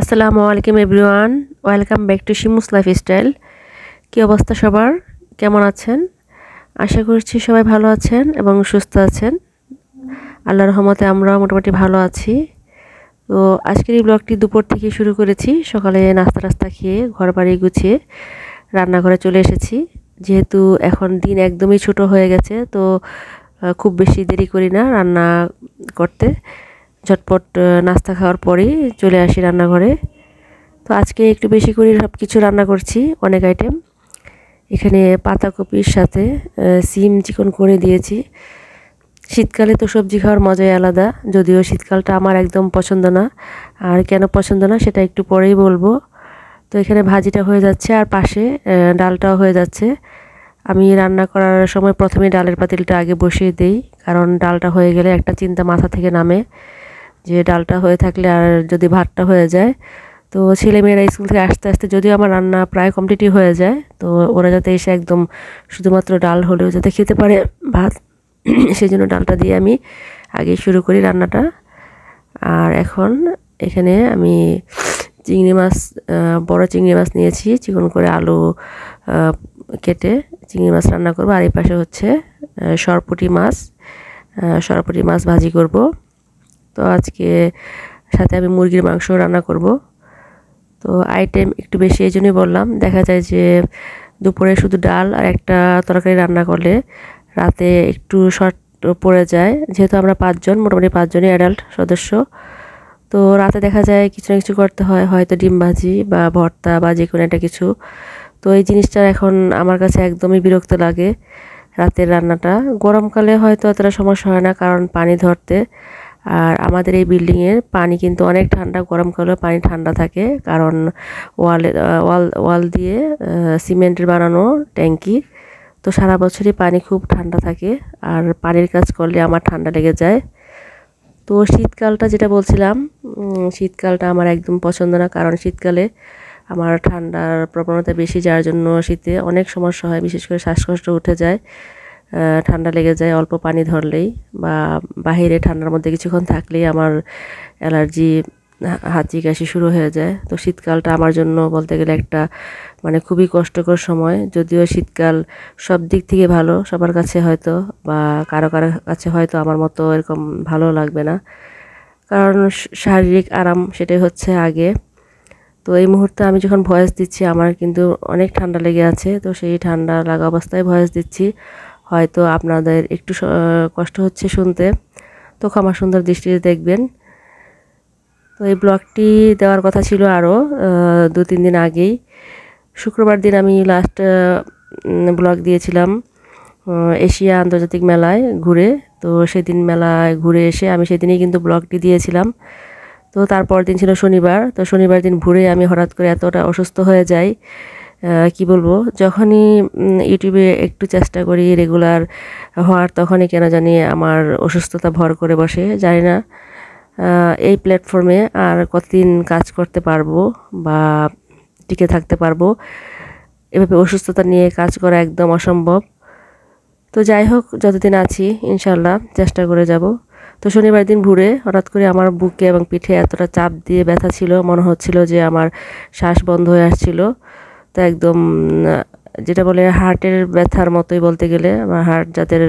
আসসালামু আলাইকুম everyone, welcome back to Shimu's lifestyle. কী অবস্থা সবার, কেমন আছেন? আশা করছি সবাই ভালো আছেন এবং সুস্থ আছেন। আল্লাহর রহমতে আমরাও মোটামুটি ভালো আছি। তো আজকের এই ব্লগটি দুপুর থেকে শুরু করেছি। সকালে নাস্তা খেয়ে ঘর বাড়ি গুছিয়ে রান্নাঘরে চলে এসেছি। যেহেতু এখন দিন একদমই ছোট হয়ে গেছে, তো খুব বেশি দেরি করি না রান্না করতে। ঝটপট নাস্তা খাওয়ার পরেই চলে আসি রান্নাঘরে। তো আজকে একটু বেশি করে সব কিছু রান্না করছি, অনেক আইটেম। এখানে পাতাকপির সাথে সিম চিকন করে দিয়েছি। শীতকালে তো সবজি খাওয়ার মজাই আলাদা, যদিও শীতকালটা আমার একদম পছন্দ না। আর কেন পছন্দ না সেটা একটু পরেই বলবো। তো এখানে ভাজিটা হয়ে যাচ্ছে আর পাশে ডালটাও হয়ে যাচ্ছে। আমি রান্না করার সময় প্রথমে ডালের পাতিলটা আগে বসিয়ে দিই, কারণ ডালটা হয়ে গেলে একটা চিন্তা মাথা থেকে নামে যে ডালটা হয়ে থাকলে আর যদি ভাতটা হয়ে যায়, তো ছেলেমেয়েরা স্কুল থেকে আস্তে আস্তে যদিও আমার রান্না প্রায় কমপ্লিটই হয়ে যায়, তো ওরা যাতে এসে একদম শুধুমাত্র ডাল হলেও যাতে খেতে পারে ভাত, সেই জন্য ডালটা দিয়ে আমি আগে শুরু করি রান্নাটা। আর এখন এখানে আমি চিংড়ি মাছ, বড় চিংড়ি মাছ নিয়েছি, চিকন করে আলু কেটে চিংড়ি মাছ রান্না করব। আর এই পাশে হচ্ছে সরপুঁটি মাছ ভাজি করব। তো আজকে সাথে আমি মুরগির মাংস রান্না করব। তো আইটেম একটু বেশি, এই জন্যই বললাম। দেখা যায় যে দুপুরে শুধু ডাল আর একটা তরকারি রান্না করলে রাতে একটু শর্ট পড়ে যায়, যেহেতু আমরা মোটামুটি 5 জনই অ্যাডাল্ট সদস্য। তো রাতে দেখা যায় কিছু না কিছু করতে হয়, হয়তো ডিম ভাজি বা ভর্তা বা যে কোনো একটা কিছু। তো এই জিনিসটা এখন আমার কাছে একদমই বিরক্ত লাগে, রাতের রান্নাটা। গরমকালে হয়তো অতটা সমস্যা হয় না, কারণ পানি ধরতে। আর আমাদের এই বিল্ডিংয়ের পানি কিন্তু অনেক ঠান্ডা, গরমকালেও পানি ঠান্ডা থাকে, কারণ ওয়াল দিয়ে সিমেন্টের বানানো ট্যাঙ্কি। তো সারা বছরই পানি খুব ঠান্ডা থাকে, আর পানির কাজ করলে আমার ঠান্ডা লেগে যায়। তো শীতকালটা যেটা বলছিলাম, শীতকালটা আমার একদম পছন্দ না, কারণ শীতকালে আমার ঠান্ডার প্রবণতা বেশি, যার জন্য শীতে অনেক সমস্যা হয়, বিশেষ করে শ্বাসকষ্ট উঠে যায়, ঠান্ডা লেগে যায় অল্প পানি ধরলেই, বা বাহিরে ঠান্ডার মধ্যে কিছুক্ষণ থাকলেই আমার অ্যালার্জি, হাঁচি কাশি শুরু হয়ে যায়। তো শীতকালটা আমার জন্য বলতে গেলে একটা মানে খুবই কষ্টকর সময়। যদিও শীতকাল সব দিক থেকে ভালো সবার কাছে হয়তো, বা কারো কাছে হয়তো আমার মতো এরকম ভালো লাগবে না, কারণ শারীরিক আরাম সেটাই হচ্ছে আগে। তো এই মুহূর্তে আমি যখন ভয়েস দিচ্ছি আমার কিন্তু অনেক ঠান্ডা লেগে আছে, তো সেই ঠান্ডা লাগা অবস্থায় ভয়েস দিচ্ছি। হয়তো আপনাদের একটু কষ্ট হচ্ছে শুনতে, তো ক্ষমা সুন্দর দৃষ্টিতে দেখবেন। তো এই ব্লগটি দেওয়ার কথা ছিল আরও 2-3 দিন আগেই। শুক্রবার দিন আমি লাস্ট ব্লগ দিয়েছিলাম এশিয়া আন্তর্জাতিক মেলায় ঘুরে। তো সেদিন মেলায় ঘুরে এসে আমি সেদিনই কিন্তু ব্লগটি দিয়েছিলাম। তো তারপর দিন ছিল শনিবার। তো শনিবার দিন ভোরে আমি হঠাৎ করে এতটা অসুস্থ হয়ে যাই, কি বলবো। যখনই ইউটিউবে একটু চেষ্টা করি রেগুলার হওয়ার, তখনই কেন জানি আমার অসুস্থতা ভর করে বসে। জানি না এই প্ল্যাটফর্মে আর কতদিন কাজ করতে পারবো বা টিকে থাকতে পারবো। এভাবে অসুস্থতা নিয়ে কাজ করা একদম অসম্ভব। তো যাই হোক, যতদিন আছি ইনশাল্লাহ চেষ্টা করে যাব। তো শনিবার দিন ভোরে হঠাৎ করে আমার বুকে এবং পিঠে এতটা চাপ দিয়ে ব্যথা ছিল, মনে হচ্ছিল যে আমার শ্বাস বন্ধ হয়ে আসছিল। তো একদম যেটা বলে হার্টের ব্যথার মতোই বলতে গেলে। আমার হার্ট যাদের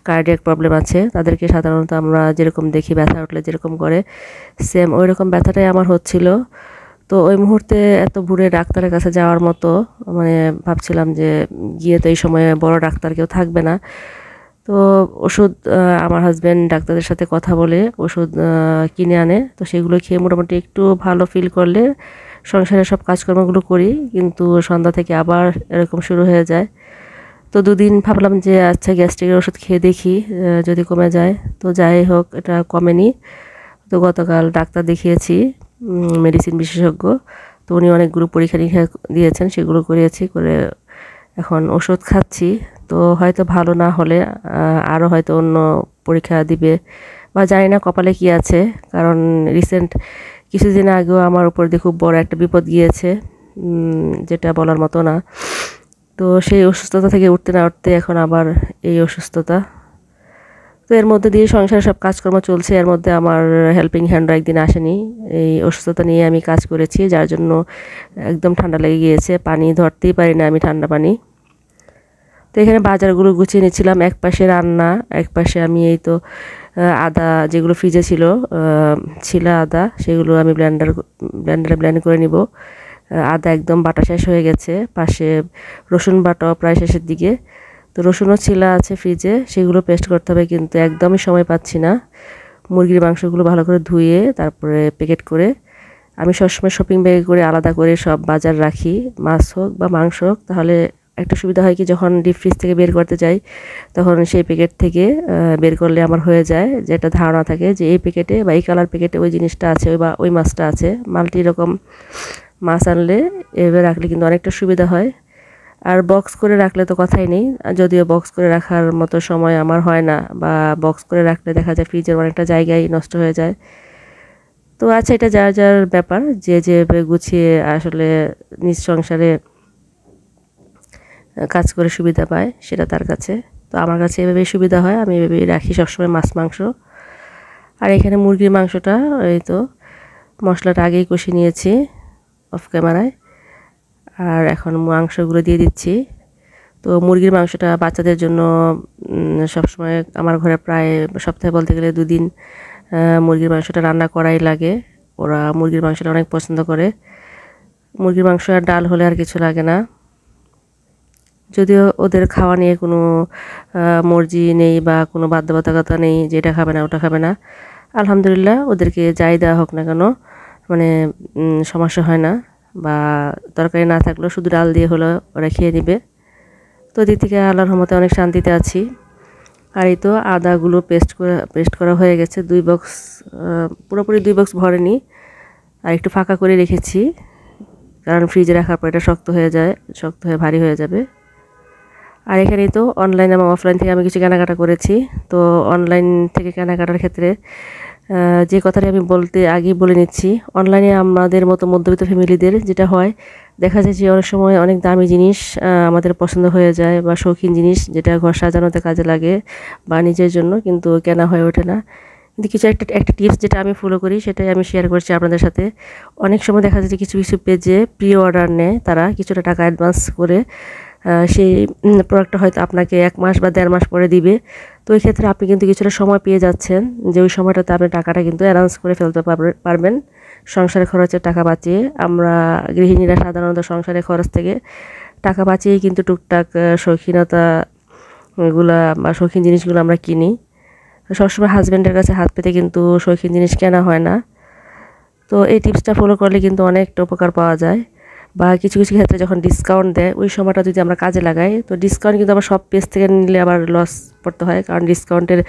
কার্ডিয়াক প্রবলেম আছে তাদেরকে সাধারণত আমরা যেরকম দেখি ব্যথা উঠলে যেরকম করে, সেম ওই রকম ব্যথাটাই আমার হচ্ছিল। তো ওই মুহূর্তে এত ভোরে ডাক্তারের কাছে যাওয়ার মতো মানে ভাবছিলাম যে গিয়ে তো এই সময়ে বড় ডাক্তার কেউ থাকবে না। তো ওষুধ আমার হাজব্যান্ড ডাক্তারদের সাথে কথা বলে ওষুধ কিনে আনে। তো সেগুলো খেয়ে মোটামুটি একটু ভালো ফিল করলে সংসারের সব কাজকর্মগুলো করি, কিন্তু সন্ধ্যা থেকে আবার এরকম শুরু হয়ে যায়। তো 2 দিন ভাবলাম যে আচ্ছা গ্যাস্ট্রিকের ওষুধ খেয়ে দেখি যদি কমে যায়। তো যাই হোক, এটা কমেনি। তো গতকাল ডাক্তার দেখিয়েছি, মেডিসিন বিশেষজ্ঞ। তো উনি অনেকগুলো পরীক্ষা নিরীক্ষা দিয়েছেন, সেগুলো করিয়েছি, করে এখন ওষুধ খাচ্ছি। তো হয়তো ভালো না হলে আরও হয়তো অন্য পরীক্ষা দিবে, বা জানি না কপালে কি আছে। কারণ রিসেন্ট কিছুদিন আগেও আমার উপর দিয়ে খুব বড় একটা বিপদ গিয়েছে, যেটা বলার মতো না। তো সেই অসুস্থতা থেকে উঠতে না উঠতে এখন আবার এই অসুস্থতা। তো এর মধ্যে দিয়ে সংসারে সব কাজকর্ম চলছে। এর মধ্যে আমার হেল্পিং হ্যান্ডরা একদিন আসেনি, এই অসুস্থতা নিয়ে আমি কাজ করেছি, যার জন্য একদম ঠান্ডা লেগে গিয়েছে, পানি ধরতেই পারি না আমি ঠান্ডা পানি। তো এখানে বাজারগুলো গুছিয়ে নিচ্ছিলাম, এক পাশে রান্না, এক পাশে আমি এই তো আদা যেগুলো ফ্রিজে ছিল, ছিলা আদা, সেগুলো আমি ব্লেন্ডারে ব্লেন্ড করে নিব। আদা একদম বাটা শেষ হয়ে গেছে, পাশে রসুন বাটাও প্রায় শেষের দিকে। তো রসুনও ছিলা আছে ফ্রিজে, সেগুলো পেস্ট করতে হবে, কিন্তু একদমই সময় পাচ্ছি না। মুরগির মাংসগুলো ভালো করে ধুয়ে তারপরে প্যাকেট করে আমি সবসময় শপিং ব্যাগে করে আলাদা করে সব বাজার রাখি, মাছ হোক বা মাংস হোক। তাহলে একটা সুবিধা হয় কি, যখন ডিপ ফ্রিজ থেকে বের করতে যাই তখন সেই প্যাকেট থেকে বের করলে আমার হয়ে যায়, যে একটা ধারণা থাকে যে এই প্যাকেটে বা এই কালার প্যাকেটে ওই জিনিসটা আছে, বা ওই মাছটা আছে। মাল্টি রকম মাছ আনলে এভাবে রাখলে কিন্তু অনেকটা সুবিধা হয়। আর বক্স করে রাখলে তো কথাই নেই, যদিও বক্স করে রাখার মতো সময় আমার হয় না, বা বক্স করে রাখলে দেখা যায় ফ্রিজের অনেকটা জায়গায় নষ্ট হয়ে যায়। তো আচ্ছা, এটা যার যার ব্যাপার, যে যেভাবে গুছিয়ে আসলে নিজ সংসারে কাজ করে সুবিধা পায় সেটা তার কাছে। তো আমার কাছে এভাবেই সুবিধা হয়, আমি এভাবেই রাখি সবসময় মাছ মাংস। আর এখানে মুরগির মাংসটা এই তো মশলাটা আগেই কষিয়ে নিয়েছি অফ ক্যামেরায়, আর এখন মাংসগুলো দিয়ে দিচ্ছি। তো মুরগির মাংসটা বাচ্চাদের জন্য সবসময় আমার ঘরে প্রায় সপ্তাহে বলতে গেলে 2 দিন মুরগির মাংসটা রান্না করাই লাগে। ওরা মুরগির মাংসটা অনেক পছন্দ করে। মুরগির মাংস আর ডাল হলে আর কিছু লাগে না। যদিও ওদের খাওয়া নিয়ে কোনো মর্জি নেই বা কোনো বাধ্যবাধকতা নেই যে এটা খাবে না ওটা খাবে না। আলহামদুলিল্লাহ, ওদেরকে যাই দেওয়া হোক না কেন মানে সমস্যা হয় না, বা তরকারি না থাকলেও শুধু ডাল দিয়ে হলেও ওরা খেয়ে নেবে। তো দিক থেকে আল্লাহর রহমতে অনেক শান্তিতে আছি। আর এই তো আদাগুলো পেস্ট করা হয়ে গেছে, 2 বক্স, পুরোপুরি 2 বক্স ভরেনি, আর একটু ফাঁকা করে রেখেছি, কারণ ফ্রিজে রাখার পর এটা শক্ত হয়ে ভারী হয়ে যাবে। আর এখানে তো অনলাইন এবং অফলাইন থেকে আমি কিছু কেনাকাটা করেছি। তো অনলাইন থেকে কেনাকাটার ক্ষেত্রে যে কথাটি আমি আগেই বলে নিচ্ছি, অনলাইনে আমাদের মতো মধ্যবিত্ত ফ্যামিলিদের যেটা হয়, দেখা যায় যে অনেক সময় অনেক দামি জিনিস আমাদের পছন্দ হয়ে যায়, বা শৌখিন জিনিস যেটা ঘর সাজানোতে কাজে লাগে বা নিজের জন্য, কিন্তু কেনা হয়ে ওঠে না। কিন্তু কিছু একটা টিপস যেটা আমি ফলো করি সেটাই আমি শেয়ার করছি আপনাদের সাথে। অনেক সময় দেখা যায় যে কিছু পেজে প্রি অর্ডার নেয়, তারা কিছুটা টাকা অ্যাডভান্স করে সেই প্রোডাক্টটা হয়তো আপনাকে 1 মাস বা 1.5 মাস পরে দিবে। তো এই ক্ষেত্রে আপনি কিন্তু কিছুটা সময় পেয়ে যাচ্ছেন, যে ওই সময়টাতে আপনি টাকাটা কিন্তু অ্যানাউন্স করে ফেলতে পারবেন, সংসারের খরচের টাকা বাঁচিয়ে। আমরা গৃহিণীরা সাধারণত সংসারের খরচ থেকে টাকা বাঁচিয়েই কিন্তু টুকটাক শৌখিনতাগুলা বা শৌখিন জিনিসগুলো আমরা কিনি। সবসময় হাজব্যান্ডের কাছে হাত পেতে কিন্তু শৌখিন জিনিস কেনা হয় না। তো এই টিপসটা ফলো করলে কিন্তু অনেকটা উপকার পাওয়া যায়। বা কিছু ক্ষেত্রে যখন ডিসকাউন্ট দেয়, ওই সময়টা যদি আমরা কাজে লাগাই, তো ডিসকাউন্ট কিন্তু আবার সব পেজ থেকে নিলে আবার লস পড়তে হয়, কারণ ডিসকাউন্টের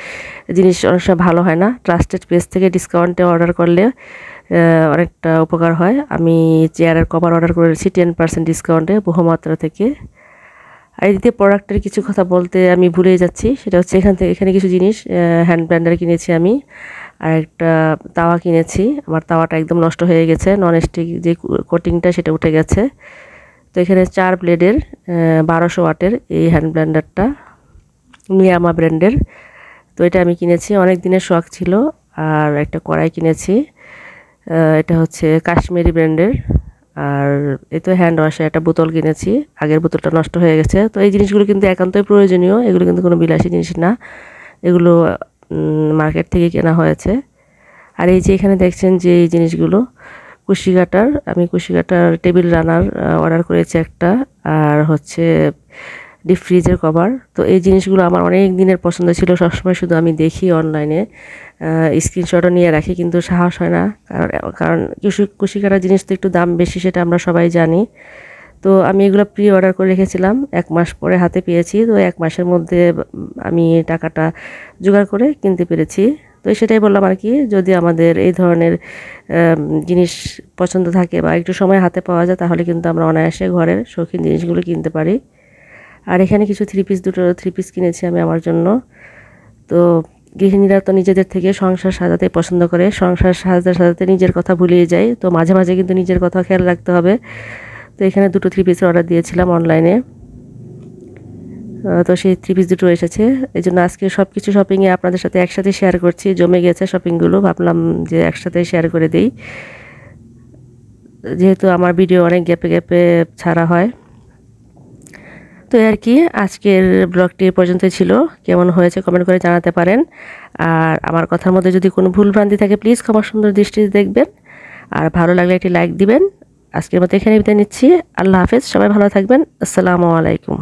জিনিস অনেক সময় ভালো হয় না। ট্রাস্টেড পেজ থেকে ডিসকাউন্টে অর্ডার করলে অনেকটা উপকার হয়। আমি চেয়ারের কভার অর্ডার করেছি 10% ডিসকাউন্টে বহুমাত্রা থেকে। আর এদিকে প্রোডাক্টের কিছু কথা বলতে আমি ভুলেই যাচ্ছি, সেটা হচ্ছে এখানে কিছু জিনিস, হ্যান্ড ব্লেন্ডার কিনেছি আমি, আর একটা তাওয়া কিনেছি। আমার তাওয়াটা একদম নষ্ট হয়ে গেছে, ননস্টিক যে কোটিংটা সেটা উঠে গেছে। তো এখানে 4 ব্লেডের 1200 ওয়াটের এই হ্যান্ড ব্লেন্ডারটা, মিয়ামা ব্র্যান্ডের। তো এটা আমি কিনেছি, অনেক দিনের শখ ছিল। আর একটা কড়াই কিনেছি, এটা হচ্ছে কাশ্মীরি ব্র্যান্ডের। আর এই তো হ্যান্ড ওয়াশের একটা বোতল কিনেছি, আগের বোতলটা নষ্ট হয়ে গেছে। তো এই জিনিসগুলো কিন্তু একান্তই প্রয়োজনীয়, এগুলো কিন্তু কোনো বিলাসী জিনিস না, এগুলো মার্কেট থেকে কেনা হয়েছে। আর এই যে এখানে দেখছেন যে এই জিনিসগুলো, আমি কুশি কাটার টেবিল রানার অর্ডার করেছি একটা, আর হচ্ছে ডিপ ফ্রিজের কভার। তো এই জিনিসগুলো আমার অনেক দিনের পছন্দ ছিল, সবসময় শুধু আমি দেখি অনলাইনে, স্ক্রিনশটও নিয়ে রাখি, কিন্তু সাহস হয় না, কারণ কুশি কাটার জিনিস তো একটু দাম বেশি, সেটা আমরা সবাই জানি। তো আমি এগুলো প্রি অর্ডার করে রেখেছিলাম, 1 মাস পরে হাতে পেয়েছি। তো 1 মাসের মধ্যে আমি টাকাটা জোগাড় করে কিনতে পেরেছি। তো সেটাই বললাম আর কি, যদি আমাদের এই ধরনের জিনিস পছন্দ থাকে বা একটু সময় হাতে পাওয়া যায়, তাহলে কিন্তু আমরা অনায়াসে ঘরের শৌখিন জিনিসগুলো কিনতে পারি। আর এখানে কিছু দুটো থ্রি পিস কিনেছি আমি আমার জন্য। তো গৃহিণীরা তো নিজেদের থেকে সংসার সাজাতে পছন্দ করে, সংসার সাজাতে নিজের কথা ভুলিয়ে যায়। তো মাঝে মাঝে কিন্তু নিজের কথা খেয়াল রাখতে হবে। তো এখানে 2 3 পিসের অর্ডার দিয়েছিলাম অনলাইনে। তো সেই 3 পিস দুটো এসেছে। এই জন্য আজকে সব কিছু শপিংয়ে আপনাদের সাথে একসাথে শেয়ার করছি। জমে গেছে শপিংগুলো, ভাবলাম যে একসাথে শেয়ার করে দেই, যেহেতু আমার ভিডিও অনেক গ্যাপে গ্যাপে ছাড়া হয়। তো আর কি, আজকের ব্লগটি পর্যন্তই ছিল। কেমন হয়েছে কমেন্ট করে জানাতে পারেন। আর আমার কথার মধ্যে যদি কোনো ভুলভ্রান্তি থাকে প্লিজ ক্ষমা সুন্দর দৃষ্টিতে দেখবেন। আর ভালো লাগলে একটি লাইক দিবেন। আজকের মতো এখানে বিদায় নিচ্ছি। আল্লাহ হাফেজ, সবাই ভালো থাকবেন। আসসালামু আলাইকুম।